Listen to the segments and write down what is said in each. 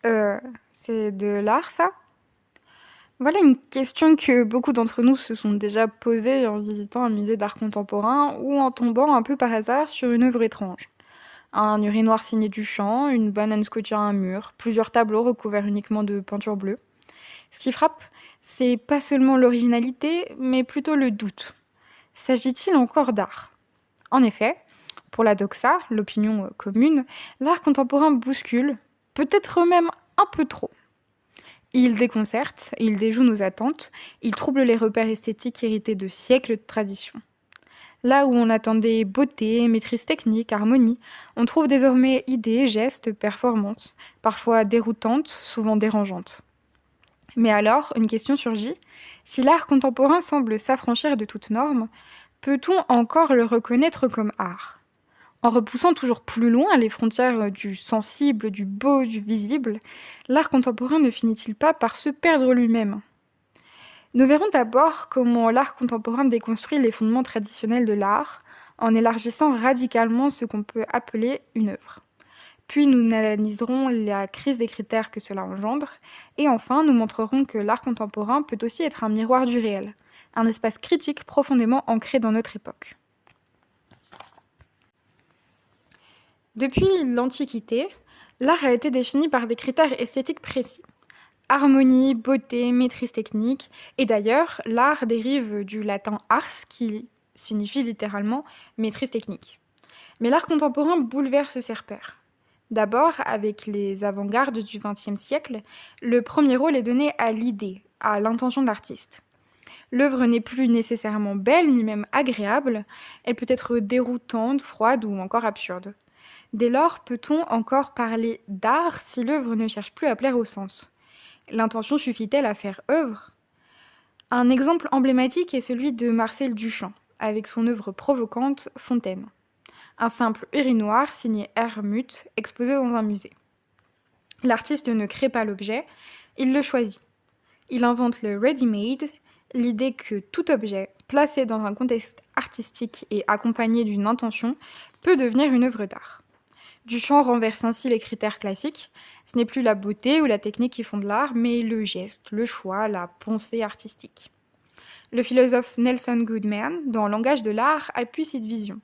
Euh, c'est de l'art, ça? Voilà une question que beaucoup d'entre nous se sont déjà posées en visitant un musée d'art contemporain ou en tombant un peu par hasard sur une œuvre étrange. Un urinoir signé Duchamp, une banane scotchée à un mur, plusieurs tableaux recouverts uniquement de peinture bleue. Ce qui frappe, c'est pas seulement l'originalité, mais plutôt le doute. S'agit-il encore d'art? En effet, pour la doxa, l'opinion commune, l'art contemporain bouscule, peut-être même un peu trop. Il déconcerte, il déjoue nos attentes, il trouble les repères esthétiques hérités de siècles de tradition. Là où on attendait beauté, maîtrise technique, harmonie, on trouve désormais idées, gestes, performances, parfois déroutantes, souvent dérangeantes. Mais alors, une question surgit. Si l'art contemporain semble s'affranchir de toute norme, peut-on encore le reconnaître comme art? En repoussant toujours plus loin les frontières du sensible, du beau, du visible, l'art contemporain ne finit-il pas par se perdre lui-même? Nous verrons d'abord comment l'art contemporain déconstruit les fondements traditionnels de l'art en élargissant radicalement ce qu'on peut appeler une œuvre. Puis nous analyserons la crise des critères que cela engendre, et enfin nous montrerons que l'art contemporain peut aussi être un miroir du réel, un espace critique profondément ancré dans notre époque. Depuis l'Antiquité, l'art a été défini par des critères esthétiques précis. Harmonie, beauté, maîtrise technique, et d'ailleurs, l'art dérive du latin ars qui signifie littéralement maîtrise technique. Mais l'art contemporain bouleverse ces repères. D'abord, avec les avant-gardes du XXe siècle, le premier rôle est donné à l'idée, à l'intention de l'artiste. L'œuvre n'est plus nécessairement belle ni même agréable, elle peut être déroutante, froide ou encore absurde. Dès lors, peut-on encore parler d'art si l'œuvre ne cherche plus à plaire au sens? L'intention suffit-elle à faire œuvre? Un exemple emblématique est celui de Marcel Duchamp, avec son œuvre provocante Fontaine. Un simple urinoir signé Hermut, exposé dans un musée. L'artiste ne crée pas l'objet, il le choisit. Il invente le ready-made, l'idée que tout objet, placé dans un contexte artistique et accompagné d'une intention, peut devenir une œuvre d'art. Duchamp renverse ainsi les critères classiques. Ce n'est plus la beauté ou la technique qui font de l'art, mais le geste, le choix, la pensée artistique. Le philosophe Nelson Goodman, dans Langage de l'art, appuie cette vision.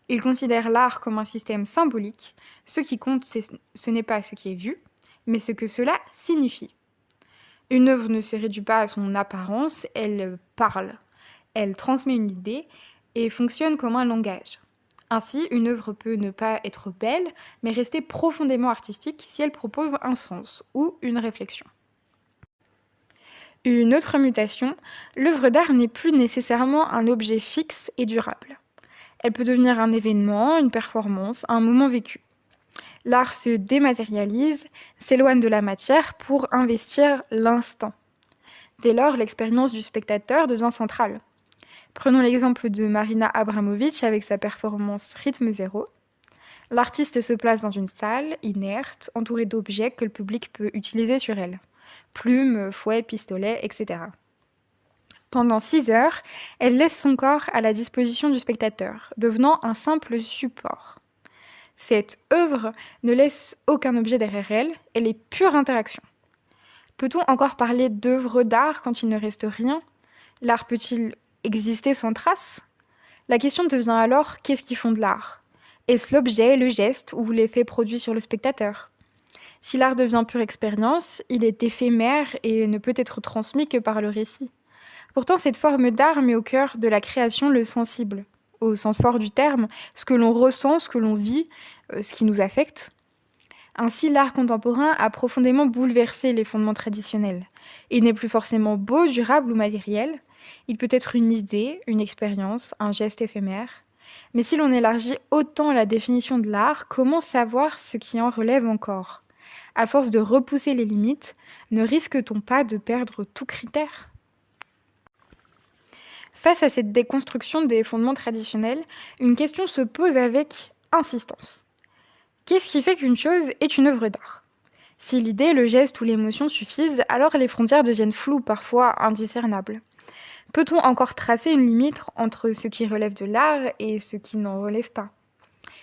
Il considère l'art comme un système symbolique. Ce qui compte, ce n'est pas ce qui est vu, mais ce que cela signifie. Une œuvre ne se réduit pas à son apparence, elle parle. Elle transmet une idée et fonctionne comme un langage. Ainsi, une œuvre peut ne pas être belle, mais rester profondément artistique si elle propose un sens ou une réflexion. Une autre mutation, l'œuvre d'art n'est plus nécessairement un objet fixe et durable. Elle peut devenir un événement, une performance, un moment vécu. L'art se dématérialise, s'éloigne de la matière pour investir l'instant. Dès lors, l'expérience du spectateur devient centrale. Prenons l'exemple de Marina Abramovic avec sa performance Rythme Zéro. L'artiste se place dans une salle, inerte, entourée d'objets que le public peut utiliser sur elle. Plumes, fouets, pistolets, etc. Pendant 6 heures, elle laisse son corps à la disposition du spectateur, devenant un simple support. Cette œuvre ne laisse aucun objet derrière elle, elle est pure interaction. Peut-on encore parler d'œuvre d'art quand il ne reste rien? L'art peut-il exister sans trace? La question devient alors qu'est-ce qui fonde l'art? Est-ce l'objet, le geste ou l'effet produit sur le spectateur? Si l'art devient pure expérience, il est éphémère et ne peut être transmis que par le récit. Pourtant, cette forme d'art met au cœur de la création le sensible, au sens fort du terme, ce que l'on ressent, ce que l'on vit, ce qui nous affecte. Ainsi, l'art contemporain a profondément bouleversé les fondements traditionnels. Il n'est plus forcément beau, durable ou matériel. Il peut être une idée, une expérience, un geste éphémère. Mais si l'on élargit autant la définition de l'art, comment savoir ce qui en relève encore? À force de repousser les limites, ne risque-t-on pas de perdre tout critère? Face à cette déconstruction des fondements traditionnels, une question se pose avec insistance. Qu'est-ce qui fait qu'une chose est une œuvre d'art? Si l'idée, le geste ou l'émotion suffisent, alors les frontières deviennent floues, parfois indiscernables. Peut-on encore tracer une limite entre ce qui relève de l'art et ce qui n'en relève pas?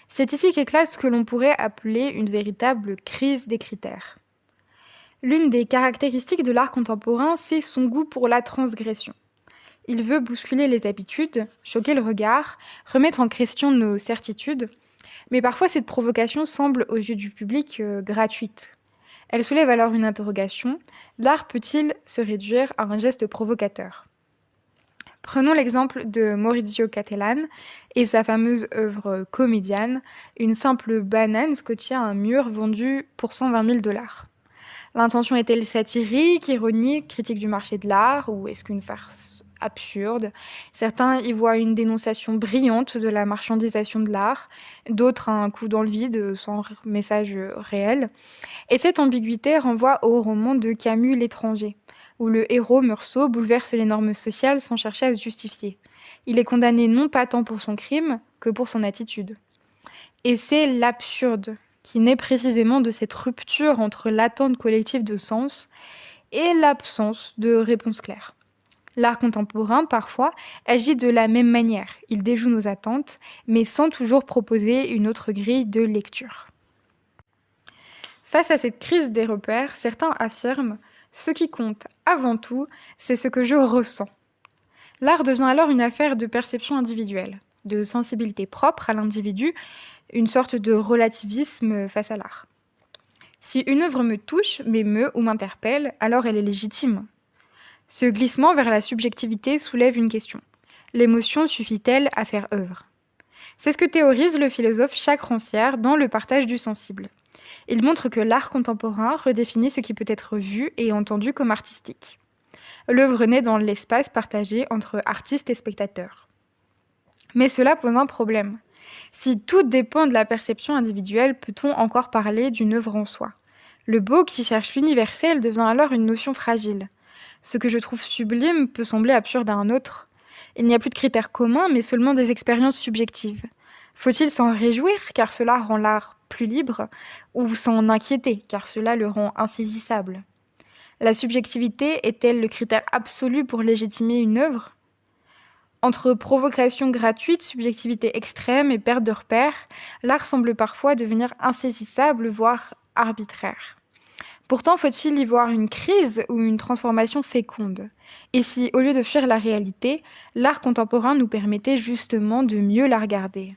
C'est ici qu'éclate ce que l'on pourrait appeler une véritable crise des critères. L'une des caractéristiques de l'art contemporain, c'est son goût pour la transgression. Il veut bousculer les habitudes, choquer le regard, remettre en question nos certitudes, mais parfois cette provocation semble aux yeux du public gratuite. Elle soulève alors une interrogation: l'art peut-il se réduire à un geste provocateur? Prenons l'exemple de Maurizio Cattelan et sa fameuse œuvre Comédiane, une simple banane scotchée à un mur vendue pour 120 000 dollars. L'intention est-elle satirique, ironique, critique du marché de l'art, ou est-ce qu'une farce absurde? Certains y voient une dénonciation brillante de la marchandisation de l'art, d'autres un coup dans le vide sans message réel. Et cette ambiguïté renvoie au roman de Camus L'étranger, où le héros Meursault bouleverse les normes sociales sans chercher à se justifier. Il est condamné non pas tant pour son crime que pour son attitude. Et c'est l'absurde qui naît précisément de cette rupture entre l'attente collective de sens et l'absence de réponse claire. L'art contemporain, parfois, agit de la même manière. Il déjoue nos attentes, mais sans toujours proposer une autre grille de lecture. Face à cette crise des repères, certains affirment: ce qui compte avant tout, c'est ce que je ressens. L'art devient alors une affaire de perception individuelle, de sensibilité propre à l'individu, une sorte de relativisme face à l'art. Si une œuvre me touche, m'émeut ou m'interpelle, alors elle est légitime. Ce glissement vers la subjectivité soulève une question: l'émotion suffit-elle à faire œuvre? C'est ce que théorise le philosophe Jacques Rancière dans Le partage du sensible. Il montre que l'art contemporain redéfinit ce qui peut être vu et entendu comme artistique. L'œuvre naît dans l'espace partagé entre artistes et spectateurs. Mais cela pose un problème. Si tout dépend de la perception individuelle, peut-on encore parler d'une œuvre en soi? Le beau qui cherche l'universel devient alors une notion fragile. Ce que je trouve sublime peut sembler absurde à un autre. Il n'y a plus de critères communs, mais seulement des expériences subjectives. Faut-il s'en réjouir, car cela rend l'art plus libre, ou s'en inquiéter, car cela le rend insaisissable? La subjectivité est-elle le critère absolu pour légitimer une œuvre? Entre provocation gratuite, subjectivité extrême et perte de repères, l'art semble parfois devenir insaisissable, voire arbitraire. Pourtant, faut-il y voir une crise ou une transformation féconde? Et si, au lieu de fuir la réalité, l'art contemporain nous permettait justement de mieux la regarder?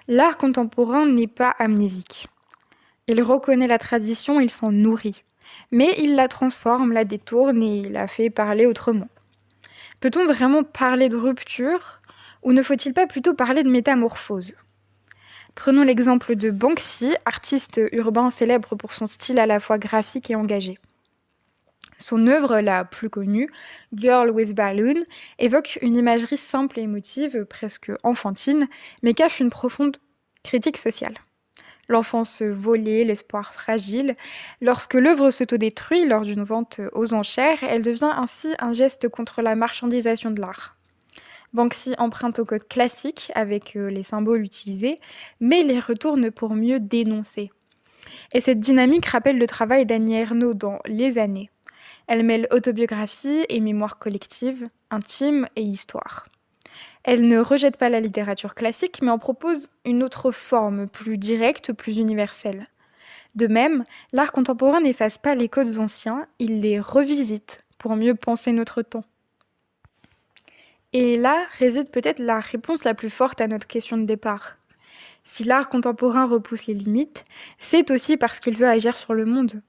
L'art contemporain n'est pas amnésique. Il reconnaît la tradition, il s'en nourrit. Mais il la transforme, la détourne et la fait parler autrement. Peut-on vraiment parler de rupture, ou ne faut-il pas plutôt parler de métamorphose? Prenons l'exemple de Banksy, artiste urbain célèbre pour son style à la fois graphique et engagé. Son œuvre la plus connue, Girl with Balloon, évoque une imagerie simple et émotive, presque enfantine, mais cache une profonde critique sociale. L'enfance volée, l'espoir fragile. Lorsque l'œuvre s'autodétruit lors d'une vente aux enchères, elle devient ainsi un geste contre la marchandisation de l'art. Banksy emprunte au code classique avec les symboles utilisés, mais les retourne pour mieux dénoncer. Et cette dynamique rappelle le travail d'Annie Ernaux dans Les années. Elle mêle autobiographie et mémoire collective, intime et histoire. Elle ne rejette pas la littérature classique, mais en propose une autre forme, plus directe, plus universelle. De même, l'art contemporain n'efface pas les codes anciens, il les revisite pour mieux penser notre temps. Et là réside peut-être la réponse la plus forte à notre question de départ. Si l'art contemporain repousse les limites, c'est aussi parce qu'il veut agir sur le monde.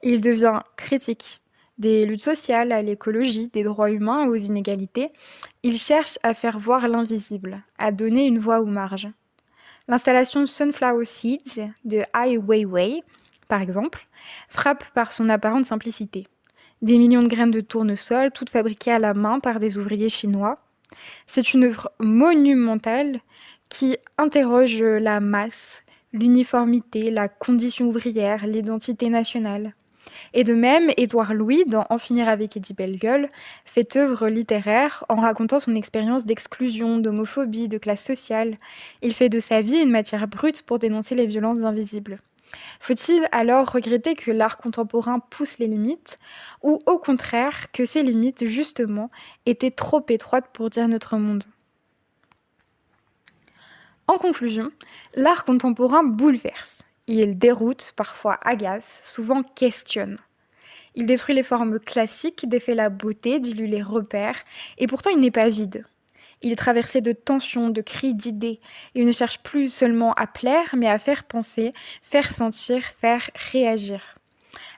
Il devient critique. Des luttes sociales à l'écologie, des droits humains aux inégalités, il cherche à faire voir l'invisible, à donner une voix aux marges. L'installation Sunflower Seeds de Ai Weiwei, par exemple, frappe par son apparente simplicité. Des millions de graines de tournesol, toutes fabriquées à la main par des ouvriers chinois. C'est une œuvre monumentale qui interroge la masse, l'uniformité, la condition ouvrière, l'identité nationale. Et de même, Édouard Louis, dans En finir avec Eddie Bellegueule, fait œuvre littéraire en racontant son expérience d'exclusion, d'homophobie, de classe sociale. Il fait de sa vie une matière brute pour dénoncer les violences invisibles. Faut-il alors regretter que l'art contemporain pousse les limites, ou au contraire que ces limites, justement, étaient trop étroites pour dire notre monde? En conclusion, l'art contemporain bouleverse. Il déroute, parfois agace, souvent questionne. Il détruit les formes classiques, défait la beauté, dilue les repères, et pourtant il n'est pas vide. Il est traversé de tensions, de cris, d'idées. Il ne cherche plus seulement à plaire, mais à faire penser, faire sentir, faire réagir.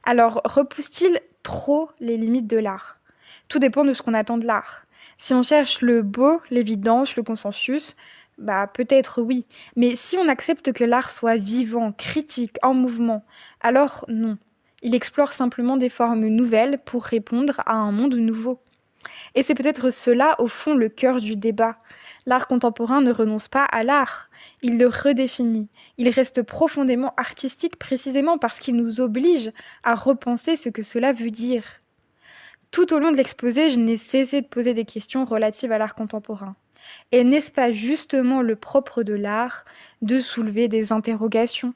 Alors, repousse-t-il trop les limites de l'art? Tout dépend de ce qu'on attend de l'art. Si on cherche le beau, l'évidence, le consensus, bah peut-être oui. Mais si on accepte que l'art soit vivant, critique, en mouvement, alors non. Il explore simplement des formes nouvelles pour répondre à un monde nouveau. Et c'est peut-être cela, au fond, le cœur du débat. L'art contemporain ne renonce pas à l'art, il le redéfinit. Il reste profondément artistique précisément parce qu'il nous oblige à repenser ce que cela veut dire. Tout au long de l'exposé, je n'ai cessé de poser des questions relatives à l'art contemporain. Et n'est-ce pas justement le propre de l'art de soulever des interrogations?